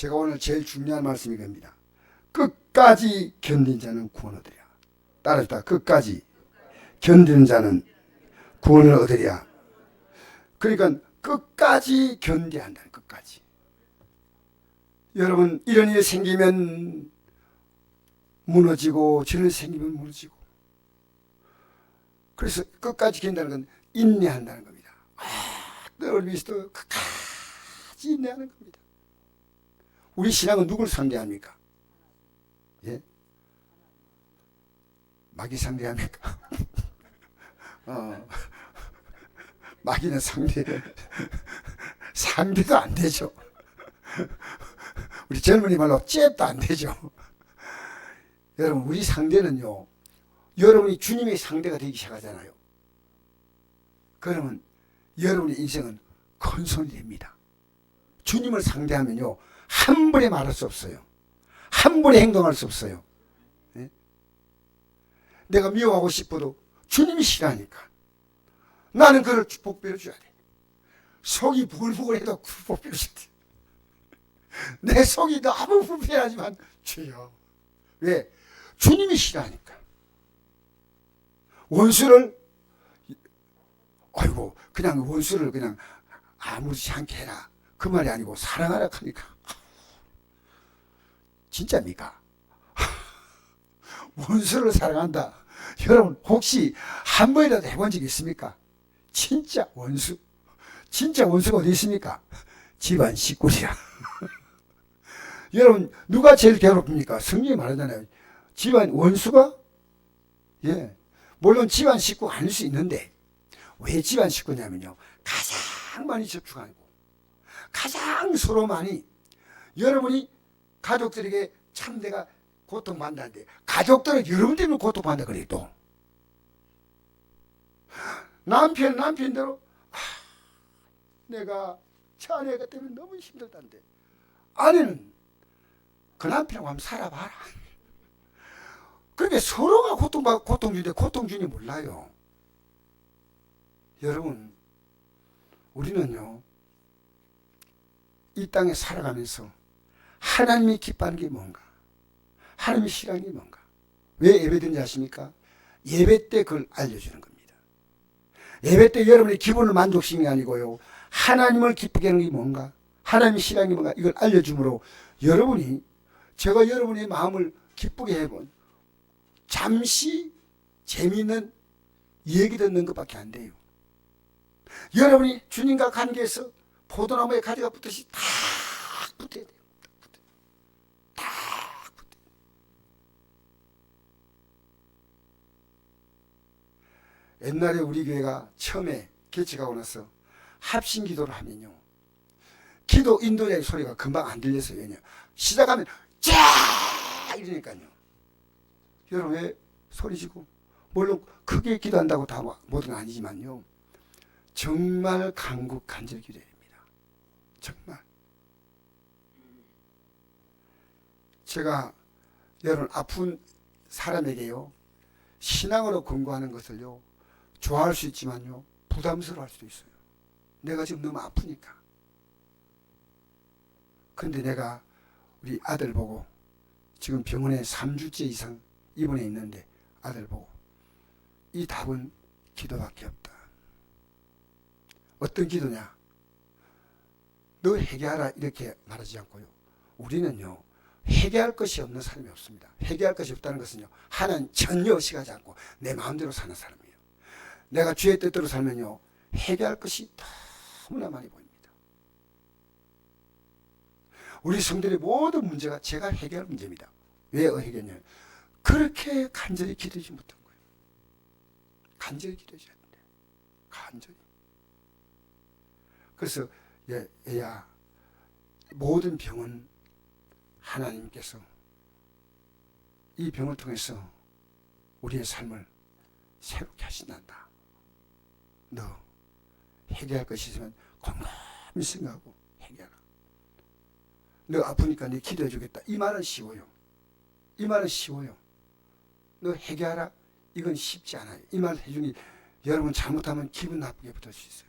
제가 오늘 제일 중요한 말씀이 겁니다. 끝까지 견딘 자는 구원 얻으리라. 따라합시다. 끝까지 견디는 자는 구원을 얻으리라. 그러니까 끝까지 견뎌야 한다. 끝까지. 여러분, 이런 일이 생기면 무너지고 저런 일이 생기면 무너지고, 그래서 끝까지 견딘다는 건 인내한다는 겁니다. 늘 위해서도 끝까지 인내하는 겁니다. 우리 신앙은 누굴 상대합니까? 예? 마귀 상대합니까? 마귀는 상대도 안 되죠. 우리 젊은이 말로 잽도 안 되죠. 여러분, 우리 상대는요, 여러분이 주님의 상대가 되기 시작하잖아요. 그러면 여러분의 인생은 큰 손이 됩니다. 주님을 상대하면요, 한 번에 말할 수 없어요. 한 번에 행동할 수 없어요. 네? 내가 미워하고 싶어도 주님이 싫어하니까 나는 그를 복비려 줘야 돼. 속이 부글부글해도 복비려 줘야 돼. 내 속이 너무 불편하지만 주여. 왜? 주님이 싫어하니까. 원수를 아이고 그냥 원수를 그냥 아무렇지 않게 해라, 그 말이 아니고 사랑하라 하니까. 진짜입니까? 원수를 사랑한다. 여러분, 혹시 한 번이라도 해본 적 있습니까? 진짜 원수. 진짜 원수가 어디 있습니까? 집안 식구야. 여러분, 누가 제일 괴롭습니까? 성경이 말하잖아요. 집안 원수가? 예. 물론 집안 식구가 아닐 수 있는데, 왜 집안 식구냐면요, 가장 많이 접촉하고, 가장 서로 많이, 여러분이 가족들에게 참 내가 고통받는다는데, 가족들은 여러분 때문에 고통받는다 그래요, 또. 남편대로, 내가 저 아내가 때문에 너무 힘들다는데, 아내는 그 남편하고 한번 살아봐라. 그렇게 서로가 고통 주는데 고통 주니 몰라요. 여러분, 우리는요, 이 땅에 살아가면서 하나님이 기뻐하는 게 뭔가, 하나님이 싫어하는 게 뭔가, 왜 예배드는지 아십니까? 예배 때 그걸 알려주는 겁니다. 예배 때 여러분의 기분을 만족시키는 게 아니고요, 하나님을 기쁘게 하는 게 뭔가, 하나님이 싫어하는 게 뭔가, 이걸 알려주므로 여러분이, 제가 여러분의 마음을 기쁘게 해본 잠시 재미있는 얘기 듣는 것밖에 안 돼요. 여러분이 주님과 관계에서 포도나무에 가지가 붙듯이 탁 붙어야 돼요. 탁 붙어야 돼요. 옛날에 우리 교회가 처음에 개척하고 나서 합심 기도를 하면요, 기도 인도자의 소리가 금방 안 들려서요. 왜냐? 시작하면 자 이러니까요. 여러분, 왜 소리지고, 물론 크게 기도한다고 다 뭐든 아니지만요, 정말 간곡 간절히 기도해야 됩니다. 정말. 제가 여러분, 아픈 사람에게요, 신앙으로 권고하는 것을요, 좋아할 수 있지만요, 부담스러워 할 수도 있어요. 내가 지금 너무 아프니까. 그런데 내가 우리 아들 보고, 지금 병원에 3주째 이상 입원해 있는데, 아들 보고, 이 답은 기도밖에 없다. 어떤 기도냐? 너 회개하라 이렇게 말하지 않고요, 우리는요, 회개할 것이 없는 사람이 없습니다. 회개할 것이 없다는 것은요, 하나님 전혀 의식하지 않고 내 마음대로 사는 사람이에요. 내가 주의 뜻대로 살면요, 회개할 것이 너무나 많이 보입니다. 우리 성도의 모든 문제가 제가 해결할 문제입니다. 왜 해결했냐면, 그렇게 간절히 기도하지 못한 거예요. 간절히 기도해야 되는데, 간절히. 그래서 얘야, 모든 병은 하나님께서 이 병을 통해서 우리의 삶을 새롭게 하신단다. 너 해결할 것이 있으면 곰곰이 생각하고 해결하라. 너 아프니까 네 기도해 주겠다. 이 말은 쉬워요. 이 말은 쉬워요. 너 해결하라. 이건 쉽지 않아요. 이 말 해주니 여러분 잘못하면 기분 나쁘게 붙을 수 있어요.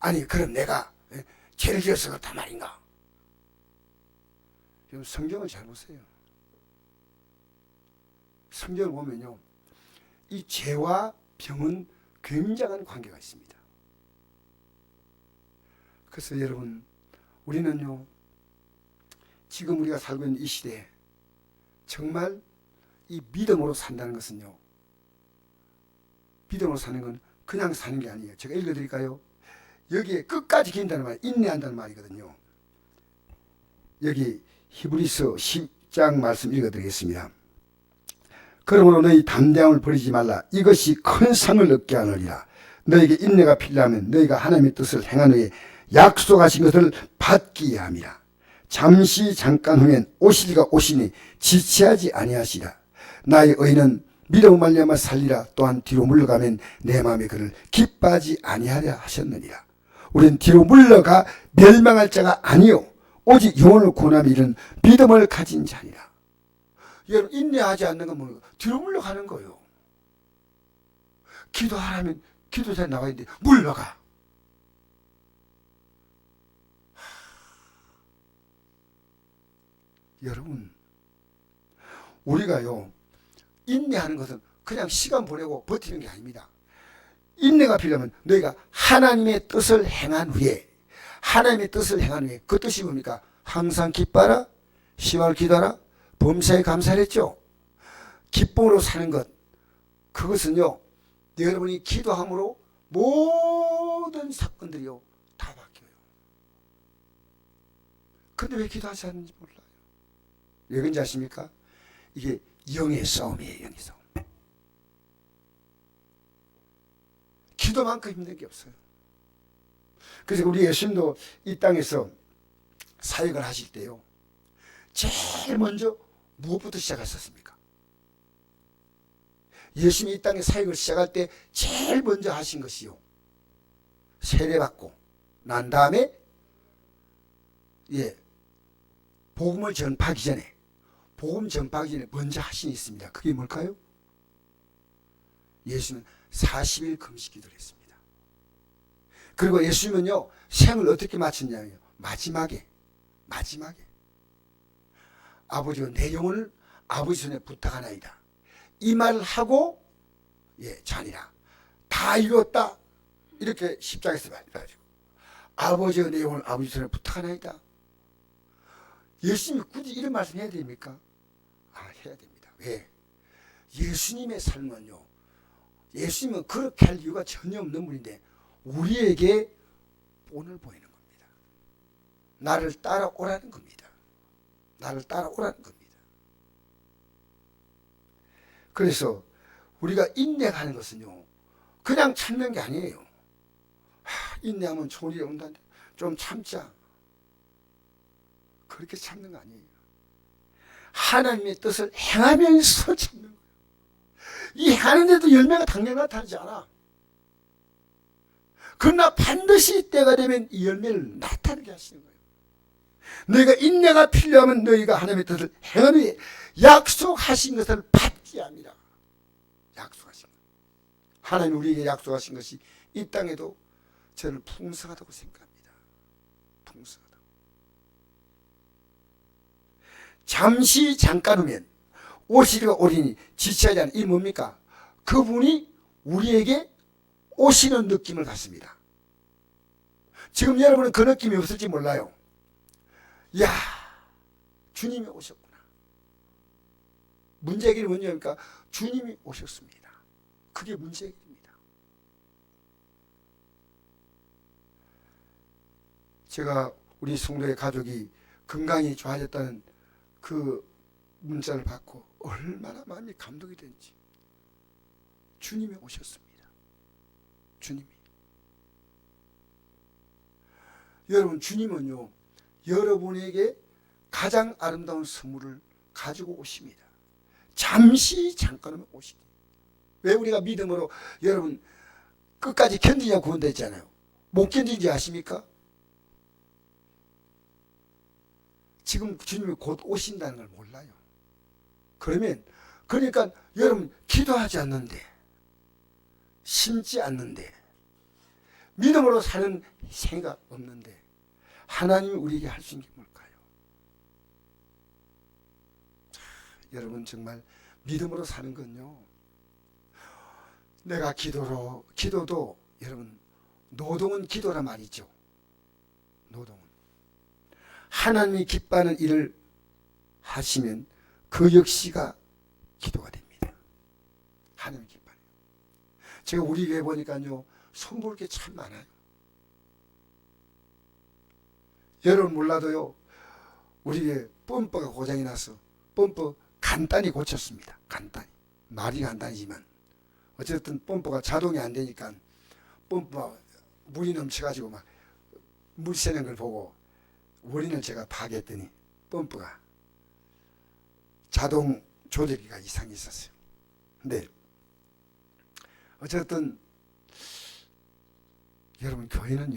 아니 그럼 내가 죄를 지어서 그렇단 말인가? 여러분 성경을 잘 보세요. 성경을 보면요, 이 죄와 병은 굉장한 관계가 있습니다. 그래서 여러분, 우리는요, 지금 우리가 살고 있는 이 시대에 정말 이 믿음으로 산다는 것은요, 믿음으로 사는 건 그냥 사는 게 아니에요. 제가 읽어드릴까요? 여기에 끝까지 긴다는 말, 인내한다는 말이거든요. 여기 히브리서 10장 말씀 읽어드리겠습니다. 그러므로 너희 담대함을 버리지 말라. 이것이 큰 상을 얻게 하느니라. 너에게 인내가 필요하면 너희가 하나님의 뜻을 행한 후에 약속하신 것을 받기 위함이라. 잠시 잠깐 후엔 오시리가 오시니 지체하지 아니하시라. 나의 의인은 믿음으로 말미암아 살리라. 또한 뒤로 물러가면 내 마음에 그를 기뻐하지 아니하려 하셨느니라. 우리는 뒤로 물러가 멸망할 자가 아니요 오직 영혼을 구원하며 이런 믿음을 가진 자니라. 여러분, 인내하지 않는 건 뭐예요? 뒤로 물러가는 거예요. 기도하라면 기도자에 나와야 돼. 물러가. 여러분, 우리가요, 인내하는 것은 그냥 시간 보내고 버티는 게 아닙니다. 인내가 필요하면 너희가 하나님의 뜻을 행한 후에, 하나님의 뜻을 행한 후에, 그 뜻이 뭡니까? 항상 기뻐하라, 시험을 기도하라, 범사에 감사를 했죠. 기쁨으로 사는 것, 그것은요, 여러분이 기도함으로 모든 사건들이요 다 바뀌어요. 근데 왜 기도하지 않는지 몰라요. 왜 그런지 아십니까? 이게 영의 싸움이에요. 영의 싸움. 기도만큼 힘든 게 없어요. 그래서 우리 예수님도 이 땅에서 사역을 하실 때요, 제일 먼저 무엇부터 시작하셨습니까? 예수님이 이 땅에 사역을 시작할 때 제일 먼저 하신 것이요, 세례받고 난 다음에 복음을 전파하기 전에, 복음 전파하기 전에 먼저 하신 게 있습니다. 그게 뭘까요? 예수님은 40일 금식 기도를 했습니다. 그리고 예수님은요, 생을 어떻게 마쳤냐면요, 마지막에 아버지가 내 영혼을 아버지 손에 부탁하나이다, 이 말을 하고 자니라. 다 이뤘다, 이렇게 십자가에서 말해가지고 아버지가 내 영혼을 아버지 손에 부탁하나이다. 예수님이 굳이 이런 말씀 해야 됩니까? 해야 됩니다. 왜? 예수님의 삶은요, 예수님은 그렇게 할 이유가 전혀 없는 분인데 우리에게 본을 보이는 겁니다. 나를 따라오라는 겁니다. 나를 따라오라는 겁니다. 그래서 우리가 인내하는 것은요, 그냥 참는 게 아니에요. 인내하면 좋은 일이 온다는데 좀 참자, 그렇게 참는 거 아니에요. 하나님의 뜻을 행하면서 참는 거예요. 이 하는데도 열매가 당장 나타나지 않아. 그러나 반드시 때가 되면 이 열매를 나타나게 하시는 거예요. 너희가 인내가 필요하면 너희가 하나님의 뜻을 행한 후에 약속하신 것을 받지 않으라. 약속하신 것. 하나님 우리에게 약속하신 것이 이 땅에도 저는 풍성하다고 생각합니다. 풍성하다. 잠시 잠깐 후면 오시리가 오리니 지체하지 않은, 이 뭡니까? 그분이 우리에게 오시는 느낌을 갖습니다. 지금 여러분은 그 느낌이 없을지 몰라요. 야, 주님이 오셨구나. 문제길이 뭐냐니까 주님이 오셨습니다. 그게 문제길입니다. 제가 우리 성도의 가족이 건강이 좋아졌다는 그 문자를 받고 얼마나 마음이 감동이 된지. 주님이 오셨습니다. 주님이. 여러분, 주님은요, 여러분에게 가장 아름다운 선물을 가지고 오십니다. 잠시 잠깐은 오시니. 왜 우리가 믿음으로 여러분 끝까지 견디냐 구원다 했잖아요. 못 견디는지 아십니까? 지금 주님이 곧 오신다는 걸 몰라요. 그러니까 여러분 기도하지 않는데, 심지 않는데, 믿음으로 사는 생각 없는데 하나님이 우리에게 할 수 있는 게 뭘까요? 여러분 정말 믿음으로 사는 건요, 내가 기도도 여러분 노동은 기도란 말이죠. 노동은 하나님이 기뻐하는 일을 하시면 그 역시가 기도가 됩니다. 하나님 기뻐해요. 제가 우리 교회 보니까요, 손볼 게 참 많아요. 여러분 몰라도요, 우리 교회 펌프가 고장이 나서 펌프 간단히 고쳤습니다. 간단히. 말이 간단하지만 어쨌든 펌프가 자동이 안 되니까 펌프가 물이 넘쳐가지고 막 물 새는 걸 보고 원인을 제가 파악했더니 펌프가 자동 조절기가 이상이 있었어요. 근데 어쨌든 여러분 교회는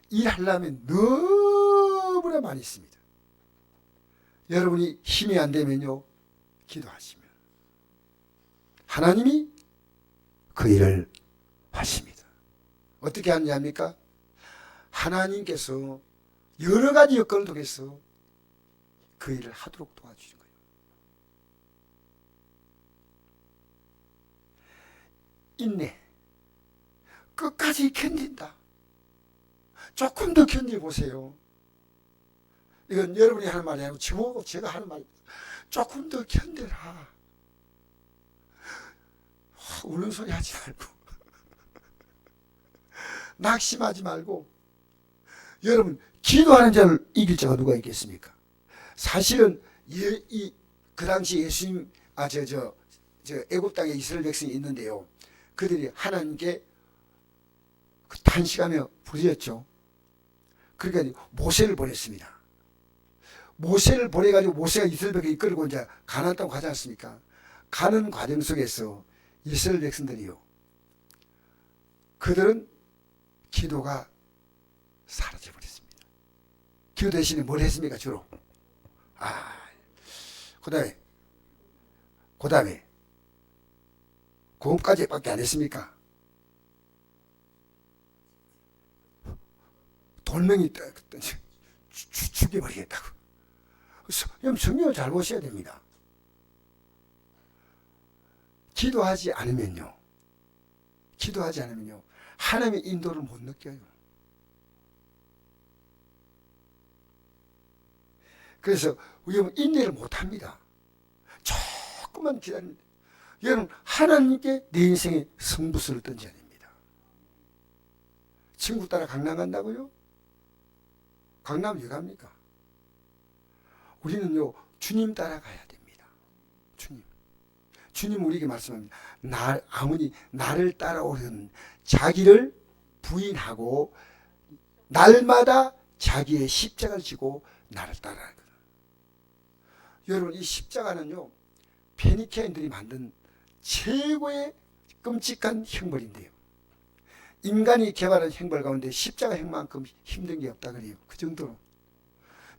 일하려면 너무나 많이 있습니다. 여러분이 힘이 안 되면요, 기도하시면 하나님이 그 일을 하십니다. 어떻게 하느냐 합니까? 하나님께서 여러 가지 여건을 통해서 그 일을 하도록 도와주신 거예요. 인내, 끝까지 견딘다. 조금 더 견뎌보세요. 이건 여러분이 하는 말이 아니고 제가 하는 말입니다. 조금 더 견뎌라. 우는 소리 하지 말고 낙심하지 말고. 여러분, 기도하는 자를 이길 자가 누가 있겠습니까? 사실은 그 당시 예수님 애굽 땅에 이스라엘 백성이 있는데요, 그들이 하나님께 탄식하며 부르짖었죠. 그러니까 모세를 보냈습니다. 모세를 보내가지고 모세가 이스라엘 백성을 이끌고 이제 가나안 땅 가지 않습니까? 가는 과정 속에서 이스라엘 백성들이요, 그들은 기도가 사라져버렸습니다. 기도 대신에 뭘 했습니까? 주로 그 다음에 고음까지 밖에 안 했습니까? 돌멩이 죽여버리겠다고. 성경을 잘 보셔야 됩니다. 기도하지 않으면요, 하나님의 인도를 못 느껴요. 그래서 여러분 인내를 못합니다. 조금만 기다립니다. 여러분, 하나님께 내 인생의 승부수를 던져야 됩니다. 친구 따라 강남 간다고요? 강남 왜 갑니까? 우리는요, 주님 따라가야 됩니다. 주님 우리에게 말씀합니다. 아무니 나를 따라오는 자기를 부인하고 날마다 자기의 십자가를 지고 나를 따라가는 거예요. 여러분, 이 십자가는요, 페니케인들이 만든 최고의 끔찍한 형벌인데요, 인간이 개발한 형벌 가운데 십자가 형만큼 힘든 게 없다 그래요. 그 정도로.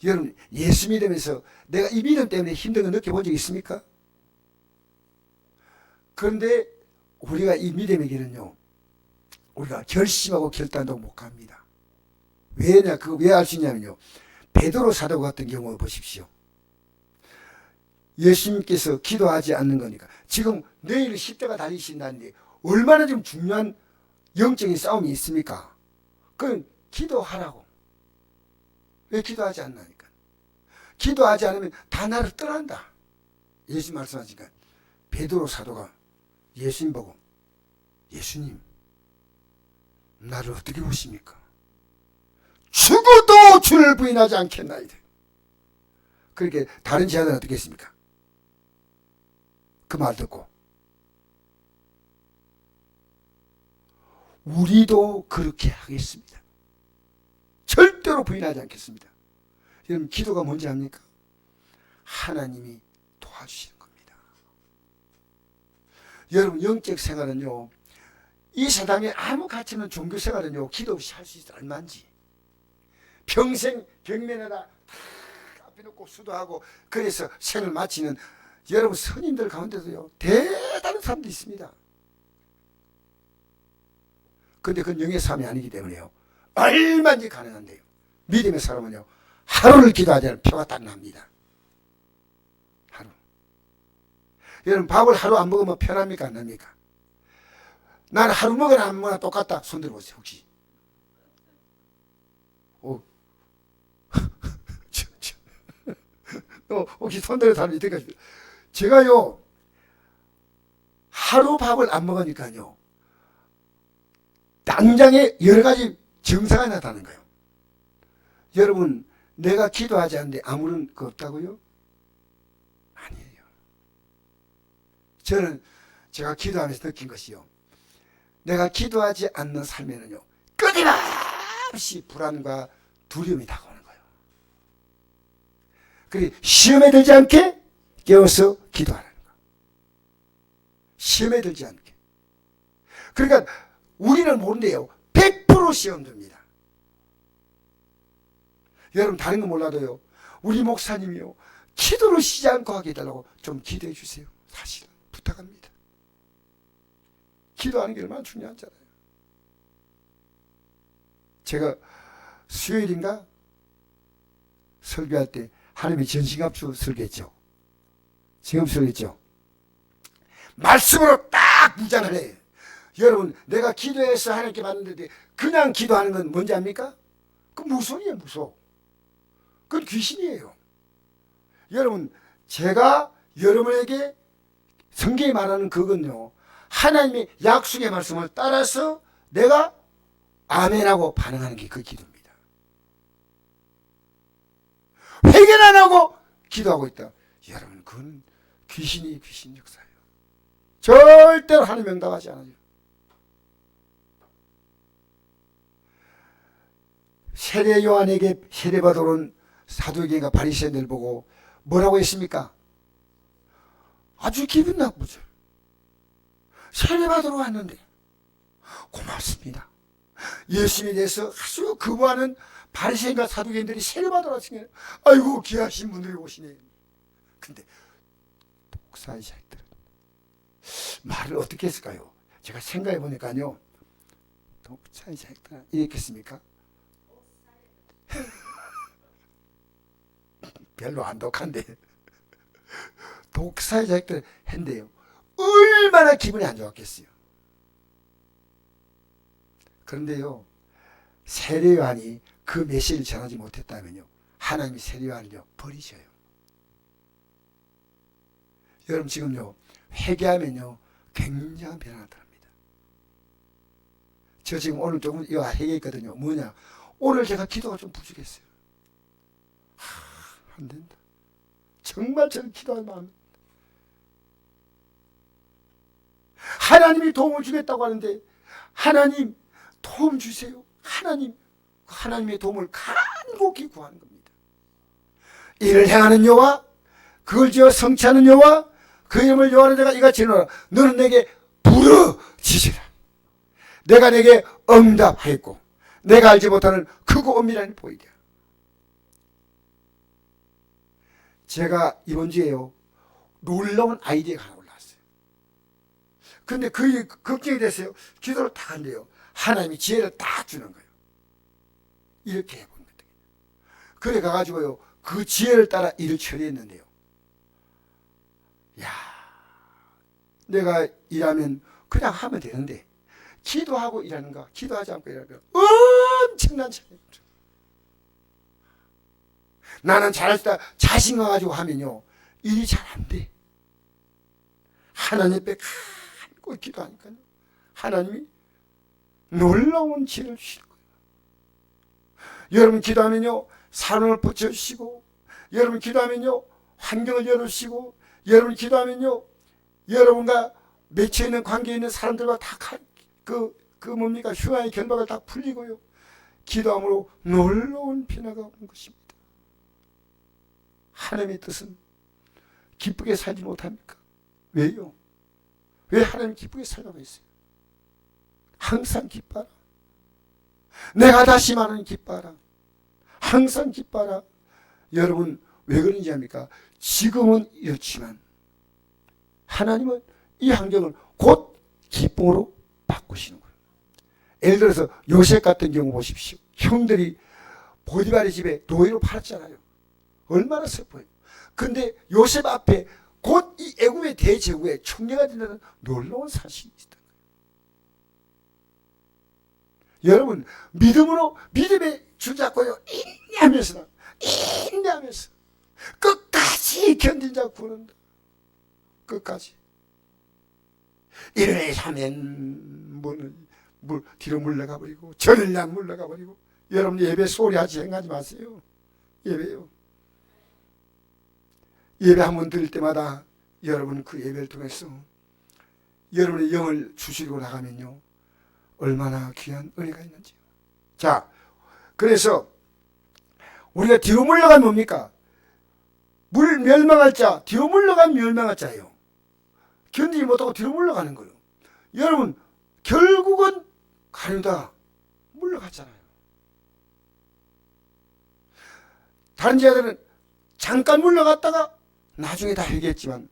여러분, 예수 믿으면서 내가 이 믿음 때문에 힘든 거 느껴본 적 있습니까? 그런데 우리가 이 믿음의 길은요, 우리가 결심하고 결단도 못 갑니다. 왜냐? 그거 왜 알 수 있냐면요, 베드로 사도 같은 경우 보십시오. 예수님께서 기도하지 않는 거니까. 지금 내일 십자가 달리신다는데 얼마나 좀 중요한 영적인 싸움이 있습니까? 그건 기도하라고. 왜 기도하지 않나니까? 기도하지 않으면 다 나를 떠난다. 예수님 말씀하시니까 베드로 사도가 예수님 보고, 예수님, 나를 어떻게 보십니까? 죽어도 주를 부인하지 않겠나이다. 그렇게 다른 제자들은 어떻게 했습니까? 그 말 듣고 우리도 그렇게 하겠습니다. 절대로 부인하지 않겠습니다. 여러분, 기도가 뭔지 압니까? 하나님이 도와주시는 겁니다. 여러분, 영적 생활은요, 이 세상에 아무 가치 없는 종교 생활은요, 기도 없이 할 수 있어 얼마인지. 평생 벽면에다 다 앞에 놓고 수도하고 그래서 생을 마치는 여러분 선임들 가운데도요, 대단한 사람도 있습니다. 그런데 그건 영의 삶이 아니기 때문에요, 얼마든지 가능한데요, 믿음의 사람은요, 하루를 기도하지 않으면 표가 딱 납니다. 여러분 밥을 하루 안 먹으면 편합니까? 안 합니까? 나는 하루 먹으나 안 먹으나 똑같다. 손 들어보세요. 혹시 혹시 손 들어 사람이 있을까? 제가요 하루 밥을 안 먹으니까요 당장에 여러 가지 증상이 나타나는 거예요. 여러분 내가 기도하지 않는데 아무런 거 없다고요? 아니에요. 저는 제가 기도하면서 느낀 것이요, 내가 기도하지 않는 삶에는요 끊임없이 불안과 두려움이 다가오는 거예요. 그리고 시험에 들지 않게 깨워서 기도하라는 거예요. 시험에 들지 않게. 그러니까 우리는 모른대요. 100% 시험 듭니다. 여러분 다른 건 몰라도요, 우리 목사님이요 기도를 쉬지 않고 하게 해달라고 좀 기도해 주세요. 사실은 부탁합니다. 기도하는 게 얼마나 중요하잖아요. 제가 수요일인가 설교할 때 하나님의 전신갑주 설교했죠. 지금 설교했죠. 말씀으로 딱 무장을 해요. 여러분 내가 기도해서 하나님께 받는데 그냥 기도하는 건 뭔지 압니까? 그건 무속이에요. 무속. 그건 귀신이에요. 여러분 제가 여러분에게 성경이 말하는 그건요, 하나님의 약속의 말씀을 따라서 내가 아멘하고 반응하는 게 그 기도입니다. 회개는 안 하고 기도하고 있다. 여러분 그건 귀신이 귀신 역사예요. 절대로 하나님 응답하지 않아요. 세례 요한에게 세례받으러 온 사두개인가 바리새인들 보고 뭐라고 했습니까? 아주 기분 나쁘죠. 세례받으러 왔는데 고맙습니다. 예수님에 대해서 아주 거부하는 바리새인과 사두개인들이 세례받으러 왔으니까 아이고 귀하신 분들이 오시네. 근데 독사의 자식들은 말을 어떻게 했을까요? 제가 생각해 보니까요, 독사의 자식들은 이랬겠습니까? 별로 안 독한데 독사의 자식들 했는데요 얼마나 기분이 안 좋았겠어요. 그런데요 세례 요한이 그 메시지를 전하지 못했다면요 하나님이 세례 요한을요 버리셔요. 여러분 지금요 회개하면요 굉장한 변화가 나타납니다. 저 지금 오늘 조금 이거 회개했거든요. 뭐냐, 오늘 제가 기도가 좀 부족했어요. 안 된다. 정말 저는 기도할 마음. 하나님이 도움을 주겠다고 하는데 하나님 도움 주세요. 하나님의 도움을 간곡히 구하는 겁니다. 이를 행하는 여호와, 그걸 지어 성취하는 여호와, 그 이름을 여호와는 내가 이같이 노라. 너는 내게 부르짖으라. 내가 내게 응답하였고 내가 알지 못하는 크고 엄밀한 일을 보이랴. 제가 이번 주에요 놀라운 아이디어가 하나 올라왔어요. 근데 그게 걱정이 됐어요. 기도를 딱 한대요. 하나님이 지혜를 딱 주는 거예요. 이렇게 해보는 거예요. 그래 가가지고요 그 지혜를 따라 일을 처리했는데요, 야, 내가 일하면 그냥 하면 되는데 기도하고 일하는가 기도하지 않고 일하는가 엄청난 차이입니다. 나는 잘할 수 있다 자신감 가지고 하면요 일이 잘 안 돼. 하나님 앞에 간곡히 기도하니까요 하나님이 놀라운 지혜를 주시는 거예요. 여러분 기도하면요 사람을 붙여주시고, 여러분 기도하면요 환경을 열어주시고, 여러분 기도하면요 여러분과 맺혀 있는 관계에 있는 사람들과 다 뭡니까 흉화의 결박을 다 풀리고요 기도함으로 놀라운 변화가 오는 것입니다. 하나님의 뜻은 기쁘게 살지 못합니까? 왜요? 왜 하나님 기쁘게 살라고 했어요? 항상 기뻐라. 내가 다시 말하는 기뻐라. 항상 기뻐라. 여러분 왜 그런지 압니까? 지금은 이렇지만 하나님은 이 환경을 곧 기쁨으로 바꾸시는 거예요. 예를 들어서 요셉 같은 경우 보십시오. 형들이 보디발의 집에 노예로 팔았잖아요. 얼마나 슬퍼요. 근데 요셉 앞에 곧 이 애굽의 대제국의 총리가 된다는 놀라운 사실이 있다. 여러분, 믿음으로 믿음의 줄잡고요, 인내하면서 끝까지 견딘 자 구원한다. 끝까지. 이래 하면 뒤로 물러가 버리고 저늘량 물러가 버리고. 여러분, 예배 소리하지 생각하지 마세요. 예배요. 예배 한번 드릴 때마다 여러분 그 예배를 통해서 여러분의 영을 주시고 나가면요, 얼마나 귀한 은혜가 있는지요. 자, 그래서 우리가 뒤로 물러가면 뭡니까? 물 멸망할 자, 뒤로 물러가면 멸망할 자예요. 견디지 못하고 뒤로 물러가는 거예요. 여러분, 결국은 가려다 물러갔잖아요. 다른 자들은 잠깐 물러갔다가 나중에 다 회개했지만,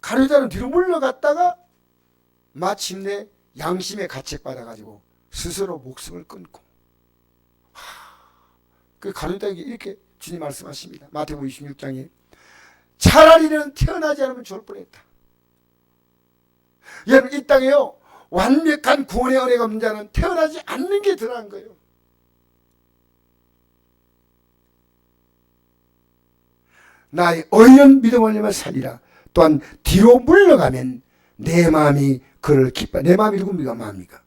가룟유다는 뒤로 물러갔다가 마침내 양심의 가책 받아가지고 스스로 목숨을 끊고, 그 가룟유다에게 이렇게 주님 말씀하십니다. 마태복음 26장에 차라리는 태어나지 않으면 좋을 뻔했다. 여러분, 이 땅에요, 완벽한 구원의 은혜가 없는 자는 태어나지 않는 게 더 나은 거예요. 나의 어이없는 믿음을 살리라. 또한 뒤로 물러가면 내 마음이 그를 내 마음이 누굽니까? 마음입니까?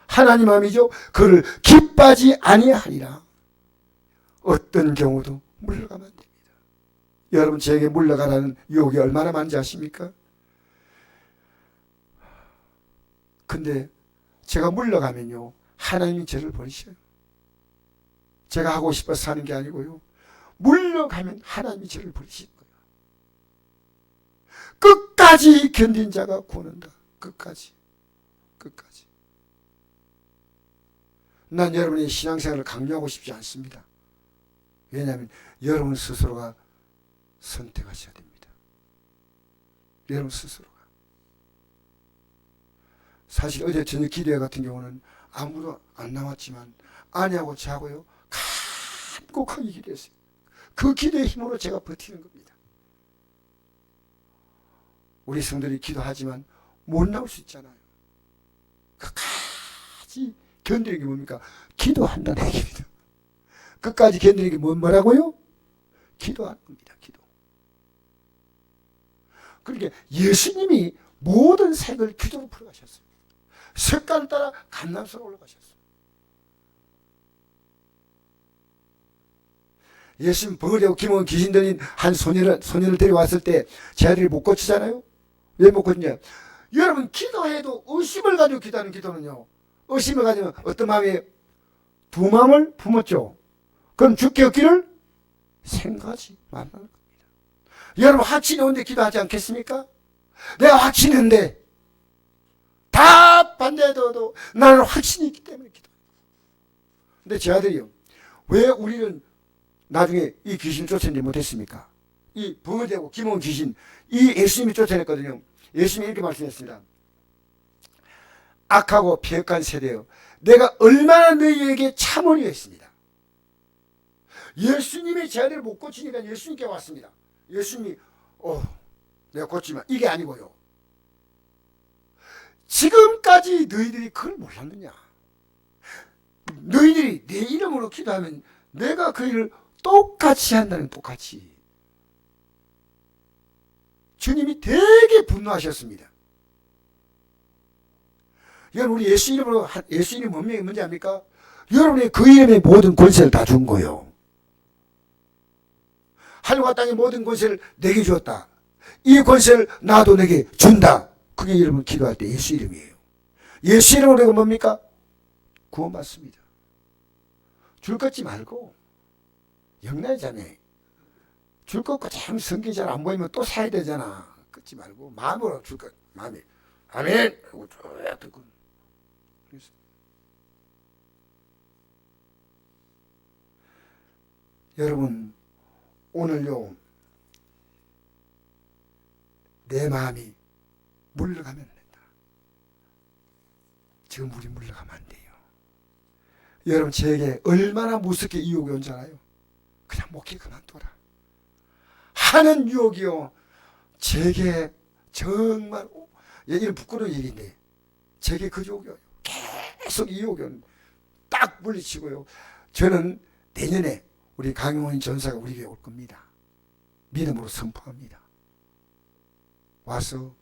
하나님 마음이죠. 그를 기뻐하지 아니하리라. 어떤 경우도 물러가면 안 됩니다. 여러분, 저에게 물러가라는 유혹이 얼마나 많은지 아십니까? 근데 제가 물러가면요, 하나님이 저를 버리셔요. 제가 하고 싶어서 사는 게 아니고요, 물러가면 하나님이 저를 버리실 거예요. 끝까지 견딘 자가 구원한다. 끝까지. 난 여러분의 신앙생활을 강요하고 싶지 않습니다. 왜냐하면 여러분 스스로가 선택하셔야 됩니다. 여러분 스스로가. 사실 어제 저녁 기도회 같은 경우는 아무도 안 나왔지만 아내하고 저하고요, 간곡하게 기도했어요. 그 기도의 힘으로 제가 버티는 겁니다. 우리 성도들이 기도하지만 못 나올 수 있잖아요. 끝까지 견디는 게 뭡니까? 기도한다는 얘기입니다. 끝까지 견디는 게 뭐라고요? 기도하는 겁니다. 기도. 그러니까 예수님이 모든 색을 기도로 풀어가셨어요. 색깔을 따라 감람산에 올라가셨어요. 예수님 버리고 김원 귀신 들린 한 소년을 데려왔을 때 제 아들이 못 고치잖아요. 왜 못 고치냐? 여러분, 기도해도 의심을 가지고 기도하는 기도는요, 의심을 가지면 어떤 마음이에요? 두 마음을 품었죠. 그럼 주께 얻기를 생각하지 말라는 겁니다. 여러분, 확신이 오는데 기도하지 않겠습니까? 내가 확신이 있는데 다 반대해도 나는 확신이 있기 때문에 기도해요. 근데 제 아들이요, 왜 우리는 나중에 이 귀신 쫓아내지 못했습니까? 이 버거되고 김원 귀신, 이 예수님이 쫓아냈거든요. 예수님이 이렇게 말씀했습니다. 악하고 폐역한 세대요, 내가 얼마나 너희에게 참으려 했습니다. 예수님이 제 아들을 못 고치니까 예수님께 왔습니다. 예수님이 내가 고치면 이게 아니고요, 지금까지 너희들이 그걸 몰랐느냐? 너희들이 내 이름으로 기도하면 내가 그 일을 똑같이 한다는, 똑같이. 주님이 되게 분노하셨습니다. 여러분, 우리 예수 이름으로, 예수 이름이 뭔지 압니까? 여러분이 그 이름의 모든 권세를 다 준 거예요. 하늘과 땅의 모든 권세를 내게 주었다. 이 권세를 나도 내게 준다. 그게 여러분 기도할 때 예수 이름이에요. 예수 이름으로 내가 뭡니까? 구원받습니다. 줄 걷지 말고, 영날자매 줄 걷고 참 성경이 잘 안 보이면 또 사야 되잖아. 걷지 말고 마음으로 줄 것, 마음에 아멘 하고 쭉 듣고. 여러분, 오늘요, 내 마음이 물러가면 된다. 지금 우리 물러가면 안 돼요. 여러분, 저에게 얼마나 무섭게 유혹이 온 줄 알아요? 그냥 목회 그만둬라 하는 유혹이요, 제게 정말 이런 부끄러운 일인데 제게 그 욕이요. 계속 이 욕은 딱 물리치고요. 저는 내년에 우리 강용원 전사가 우리 교회 올 겁니다. 믿음으로 선포합니다. 와서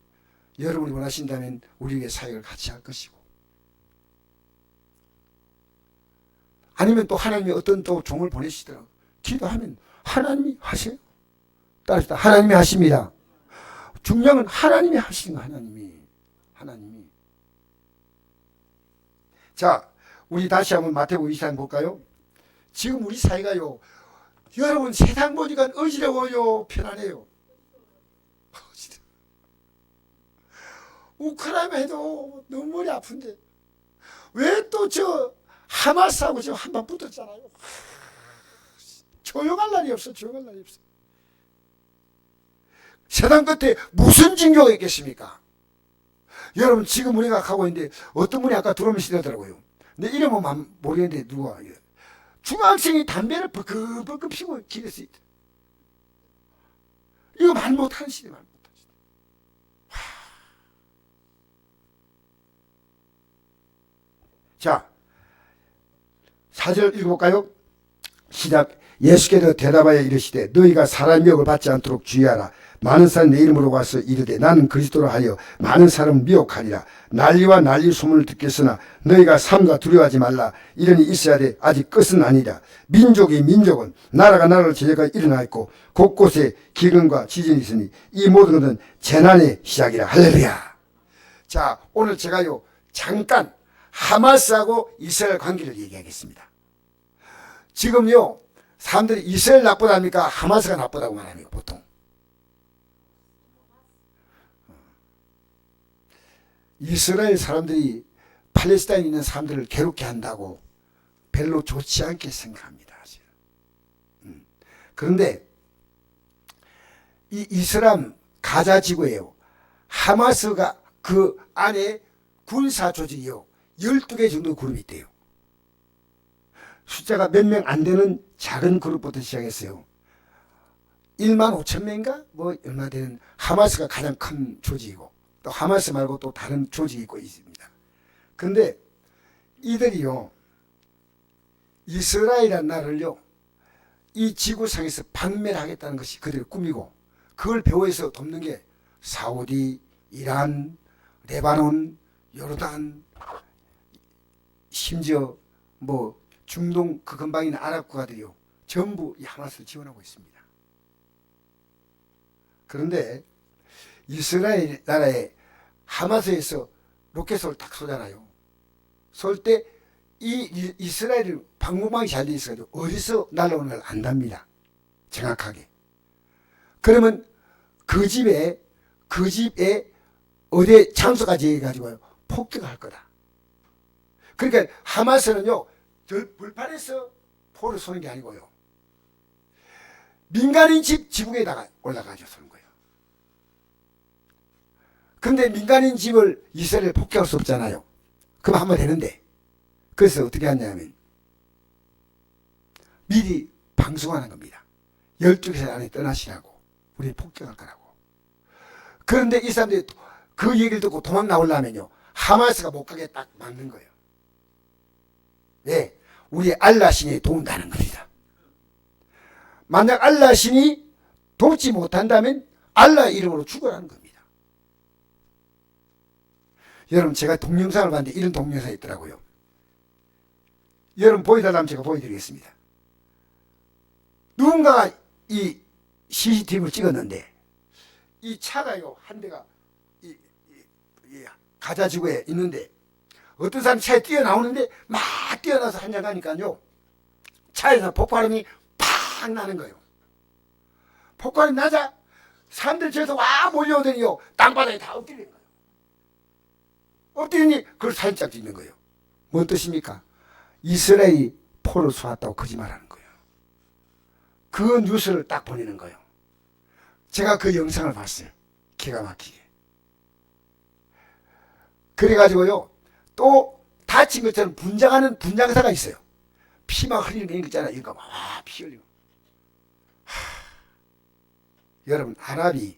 여러분이 원하신다면 우리 교회 사역을 같이 할 것이고, 아니면 또 하나님이 어떤 또 종을 보내시더라고. 기도하면 하나님이 하세요. 따라서 하나님이 하십니다. 중요한 건 하나님이 하시는 거. 하나님이. 자, 우리 다시 한번 마태복음 24장 볼까요? 지금 우리 사회가요, 여러분 세상 보니까 어지러워요, 편안해요. 우크라이나 해도 너무 머리 아픈데 왜 또 저 하마스하고 지금 한판 붙었잖아요. 조용할 날이 없어. 세상 끝에 무슨 징조가 있겠습니까? 여러분 지금 우리가 가고 있는데 어떤 분이 아까 들어오면서 이러더라고요. 근데 이름은 모르겠는데 누가 중학생이 담배를 버긋버긋 피고 길에서 있다. 이거 말 못하는 시대. 자, 4절 읽어볼까요? 시작. 예수께서 대답하여 이르시되 너희가 사람 미혹을 받지 않도록 주의하라. 많은 사람이 내 이름으로 와서 이르되 나는 그리스도라 하여 많은 사람을 미혹하리라. 난리와 난리 소문을 듣겠으나 너희가 삼가 두려워하지 말라. 이러니 있어야 돼. 아직 끝은 아니라. 민족이 민족은 나라가 나라를 제재가 일어나 있고 곳곳에 기근과 지진이 있으니 이 모든 것은 재난의 시작이라. 할렐루야. 자, 오늘 제가요 잠깐 하마스하고 이스라엘 관계를 얘기하겠습니다. 지금요 사람들이 이스라엘 나쁘답니까? 하마스가 나쁘다고 말합니까? 보통 이스라엘 사람들이 팔레스타인에 있는 사람들을 괴롭게 한다고 별로 좋지 않게 생각합니다. 그런데 이 이스라엘 가자 지구에요, 하마스가 그 안에 군사 조직이요 12개 정도 그룹이 있대요. 숫자가 몇 명 안 되는 작은 그룹부터 시작했어요. 1만 5천 명인가? 뭐 얼마 되는 하마스가 가장 큰 조직이고, 또 하마스 말고 또 다른 조직이 있고 있습니다. 그런데 이들이요 이스라엘이라는 나라를요 이 지구상에서 박멸하겠다는 것이 그들의 꿈이고, 그걸 배후에서 돕는 게 사우디, 이란, 레바논, 요르단, 심지어 뭐 중동 그 근방에 있는 아랍 국가들이요 전부 이 하마스를 지원하고 있습니다. 그런데 이스라엘 나라에 하마스에서 로켓을 딱 쏘잖아요. 쏠 때 이 이스라엘 방공망이 잘 돼 있어가지고 어디서 날아오는 걸 안답니다. 정확하게. 그러면 그 집에 어디 장소까지 해가지고요 폭격할 거다. 그러니까 하마스는요 불판에서 포를 쏘는 게 아니고요 민간인 집 지붕에다가 올라가서 쏘는 거예요. 그런데 민간인 집을 이스라엘 폭격할 수 없잖아요. 그럼 하면 되는데, 그래서 어떻게 하냐면 미리 방송하는 겁니다. 12시 안에 떠나시라고, 우리 폭격할 거라고. 그런데 이 사람들이 그 얘기를 듣고 도망 나오려면요 하마스가 못 가게 딱 막는 거예요. 왜? 우리 알라 신이 도운다는 겁니다. 만약 알라 신이 돕지 못한다면 알라 이름으로 죽으라는 겁니다. 여러분 제가 동영상을 봤는데 이런 동영상이 있더라고요. 여러분 보여달라면 제가 보여드리겠습니다. 누군가가 이 CCTV를 찍었는데 이 차가요 한 대가 이 가자지구에 있는데 어떤 사람이 차에 뛰어나오는데 막 뛰어나서 한잔 가니까요 차에서 폭발음이 팍 나는 거예요. 폭발이 나자 사람들이 저기서 와 몰려오더니요 땅바닥에 다 엎드리는 거예요. 엎드리니 그걸 사진짝 찍는 거예요. 뭔 뜻입니까? 이스라엘이 포를 쏘았다고 거짓말하는 거예요. 그 뉴스를 딱 보내는 거예요. 제가 그 영상을 봤어요. 기가 막히게. 그래가지고요 또 다친 것처럼 분장하는 분장사가 있어요. 피막 흘리는 거 있잖아요. 이거 피 흘리고. 여러분 아랍이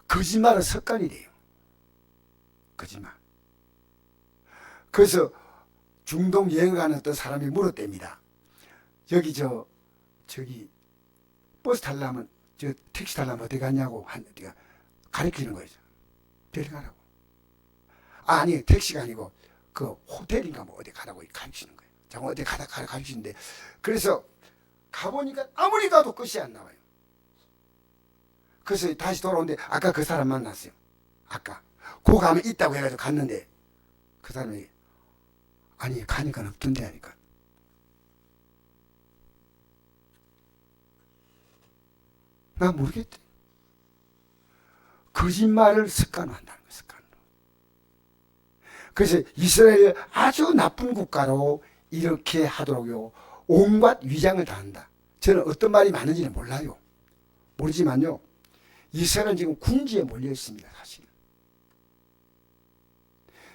거짓말은 습관이래요. 거짓말. 그래서 중동 여행 가는 어떤 사람이 물었답니다. 여기 저기 버스 타려면 택시 타려면 어디 가냐고 가르치는 거죠. 데려가라고. 아니 택시가 아니고 그 호텔인가 뭐 어디 가라고 가르치는 거예요. 자꾸 어디 가르치는데 그래서 가보니까 아무리 가도 끝이 안 나와요. 그래서 다시 돌아오는데 아까 그 사람 만났어요. 아까 그 가면 있다고 해가지고 갔는데 그 사람이 아니 가니까 없던데 하니까 나 모르겠대. 거짓말을 습관화한다는 거예요. 습관으로. 그래서 이스라엘을 아주 나쁜 국가로 이렇게 하도록요 온갖 위장을 다한다. 저는 어떤 말이 맞는지는 몰라요. 모르지만요 이스라엘은 지금 궁지에 몰려 있습니다. 사실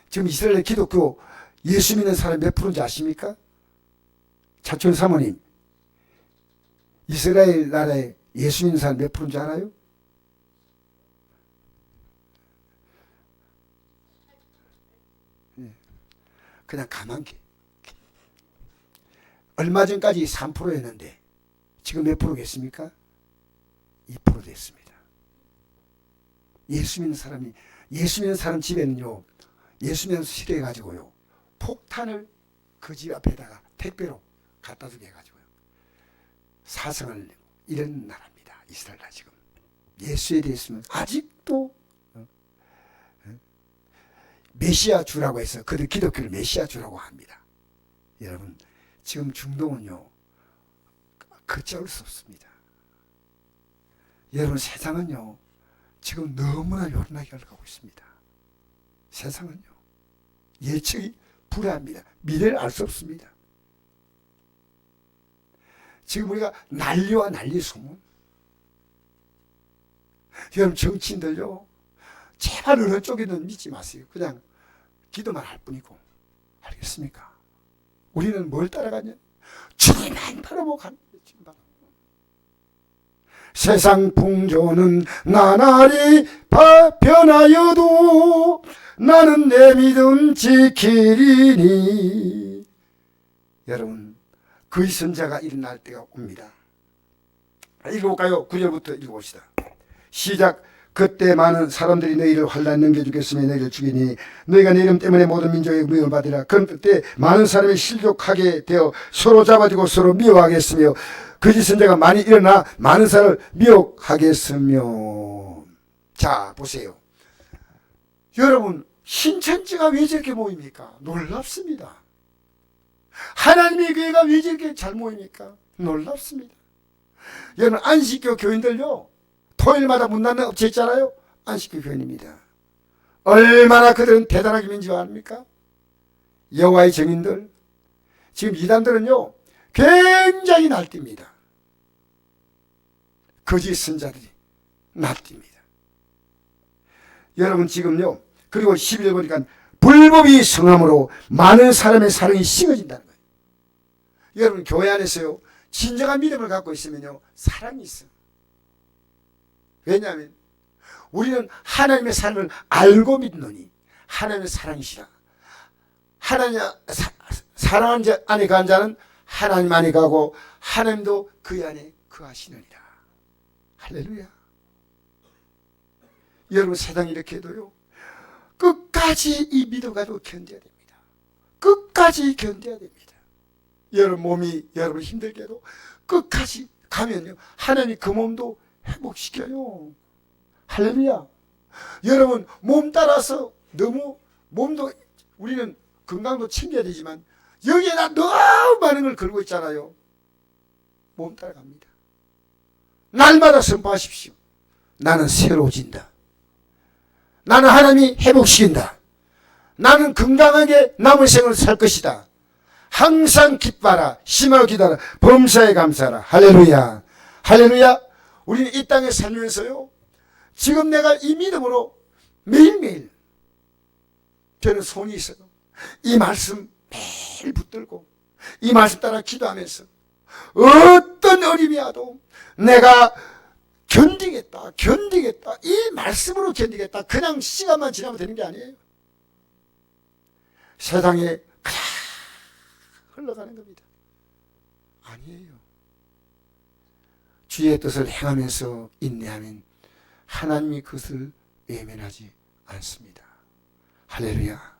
지금 이스라엘 기독교 예수 믿는 사람 몇 프로인지 아십니까? 차촌 사모님, 이스라엘 나라에 예수 믿는 사람 몇 프로인지 알아요? 그냥 가만히 얼마 전까지 3%였는데 지금 몇 프로겠습니까? 2% 됐습니다. 예수 믿는 사람 집에는요 예수 믿는 시대해 가지고요 폭탄을 그 집 앞에다가 택배로 갖다 주게 해가지고요 사성을 이런 나라입니다. 이스라엘은 지금 예수에 대해서는 아직도 메시아 주라고 해서 그들 기독교를 메시아 주라고 합니다. 여러분 지금 중동은요 그치할 수 없습니다. 여러분 세상은요 지금 너무나 요란하게 흘러가고 있습니다. 세상은요 예측이 불안합니다. 미래를 알 수 없습니다. 지금 우리가 난리와 난리 소문. 여러분 정치인들요 제발 어느 쪽이든 믿지 마세요. 그냥 기도만 할 뿐이고. 알겠습니까? 우리는 뭘 따라가냐? 주님만 바라보고 가는 거예요. 주님 바라보고. 세상 풍조는 나날이 변하여도 나는 내 믿음 지키리니. 여러분 그 선자가 일어날 때가 옵니다. 읽어볼까요? 9절부터 읽어봅시다. 시작. 그때 많은 사람들이 너희를 환난 넘겨주겠으며 너희를 죽이니 너희가 내 이름 때문에 모든 민족의 미움을 받으라. 그때 많은 사람이 실족하게 되어 서로 잡아주고 서로 미워하겠으며 거짓 선자가 많이 일어나 많은 사람을 미혹하겠으며. 자 보세요. 여러분 신천지가 왜 저렇게 모입니까? 놀랍습니다. 하나님의 교회가 왜 저렇게 잘 모입니까? 놀랍습니다. 여러분 안식교 교인들요 토요일마다 문 닫는 업체 있잖아요. 안식교 교인입니다. 얼마나 그들은 대단하게 믿는 줄 아십니까? 여호와의 증인들. 지금 이단들은요 굉장히 날뜁니다. 거짓 선자들이 날뜁니다. 여러분 지금요 그리고 11절 보니까 불법이 성함으로 많은 사람의 사랑이 식어진다는 거예요. 여러분 교회 안에서요 진정한 믿음을 갖고 있으면요 사랑이 있어요. 왜냐하면 우리는 하나님의 삶을 알고 믿노니 하나님의 사랑이시라. 하나님 사랑하는 자 안에 간 자는 하나님 안에 가고 하나님도 그 안에 거하시느니라. 할렐루야. 여러분 세상이 이렇게 해도요 끝까지 이 믿음 가지고 견뎌야 됩니다. 끝까지 견뎌야 됩니다. 여러분 몸이 여러분 힘들게 해도 끝까지 가면요 하나님이 그 몸도 회복시켜요. 할렐루야. 여러분 몸 따라서 너무 몸도 우리는 건강도 챙겨야 되지만 여기에다 너무 많은 걸 걸고 있잖아요. 몸 따라갑니다. 날마다 선포하십시오. 나는 새로워진다. 나는 하나님이 회복시킨다. 나는 건강하게 남은 생을 살 것이다. 항상 기뻐하라. 심하게 기도하라. 범사에 감사하라. 할렐루야. 할렐루야. 우리는 이 땅에 살면서요 지금 내가 이 믿음으로 매일매일 저는 손이 있어요. 이 말씀 매일 붙들고 이 말씀 따라 기도하면서 어떤 어림이 와도 내가 견디겠다, 견디겠다, 이 말씀으로 견디겠다. 그냥 시간만 지나면 되는 게 아니에요. 세상에 그냥 흘러가는 겁니다. 아니에요. 주의 뜻을 행하면서 인내하면 하나님이 그것을 외면하지 않습니다. 할렐루야.